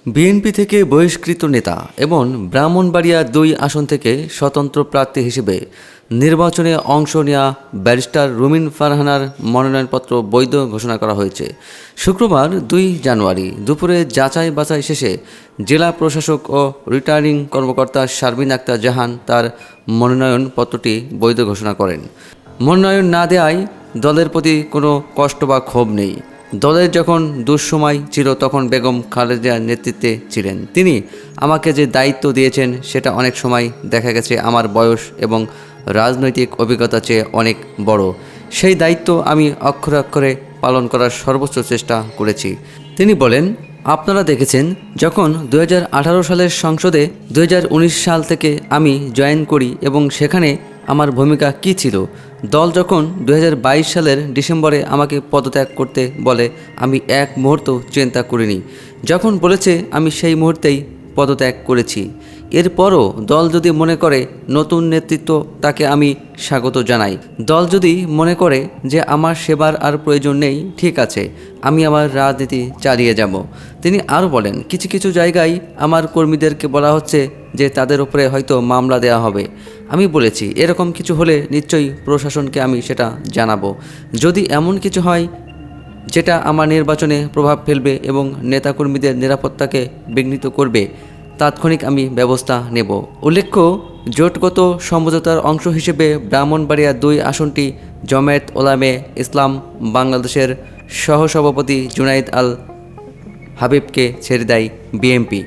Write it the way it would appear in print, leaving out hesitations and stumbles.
BNP থেকে বহিষ্কৃত নেতা এবং ব্রাহ্মণবাড়িয়া ২ আসন থেকে স্বতন্ত্র প্রার্থী হিসেবে নির্বাচনে অংশ নেওয়া ব্যারিস্টার রুমিন ফারহানার মনোনয়নপত্র বৈধ ঘোষণা করা হয়েছে। শুক্রবার ২ জানুয়ারি দুপুরে যাচাই বাছাই শেষে জেলা প্রশাসক ও রিটার্নিং কর্মকর্তা শারমিন আক্তার জাহান তার মনোনয়নপত্রটি বৈধ ঘোষণা করেন। মনোনয়ন না দেওয়ায় দলের প্রতি কোনো কষ্ট বা ক্ষোভ নেই। দলের যখন দুঃসময় ছিল তখন বেগম খালেদার নেতৃত্বে ছিলেন তিনি। আমাকে যে দায়িত্ব দিয়েছেন সেটা অনেক সময় দেখা গেছে আমার বয়স এবং রাজনৈতিক অভিজ্ঞতা চেয়ে অনেক বড়। সেই দায়িত্ব আমি অক্ষরে অক্ষরে পালন করার সর্বোচ্চ চেষ্টা করেছি। তিনি বলেন, আপনারা দেখেছেন যখন 2018 সালের সংসদে 2019 সাল থেকে আমি জয়েন করি এবং সেখানে আমার ভূমিকা কী ছিল। দল যখন 2022 সালের ডিসেম্বরে আমাকে পদত্যাগ করতে বলে আমি এক মুহূর্ত চিন্তা করিনি। যখন বলেছে আমি সেই মুহূর্তেই পদত্যাগ করেছি। এরপরও দল যদি মনে করে নতুন নেতৃত্ব, তাকে আমি স্বাগত জানাই। দল যদি মনে করে যে আমার সেবার আর প্রয়োজন নেই, ঠিক আছে, আমি আমার রাজনীতি চালিয়ে যাব। তিনি আরও বলেন, কিছু কিছু জায়গায় আমার কর্মীদেরকে বলা হচ্ছে যে তাদের উপরে হয়তো মামলা দেওয়া হবে। আমি বলেছি এরকম কিছু হলে নিশ্চয়ই প্রশাসনকে আমি সেটা জানাবো। যদি এমন কিছু হয় যেটা আমার নির্বাচনে প্রভাব ফেলবে এবং নেতাকর্মীদের নিরাপত্তাকে বিঘ্নিত করবে, তাৎক্ষণিক আমি ব্যবস্থা নেব। উল্লেখ্য, জোটগত সমঝোতার অংশ হিসেবে ব্রাহ্মণবাড়িয়া ২ আসনটি জমায়েত ওলামায়ে ইসলাম বাংলাদেশের সহসভাপতি জুনাইদ আল হাবিবকে ছেড়ে দেয় বিএনপি।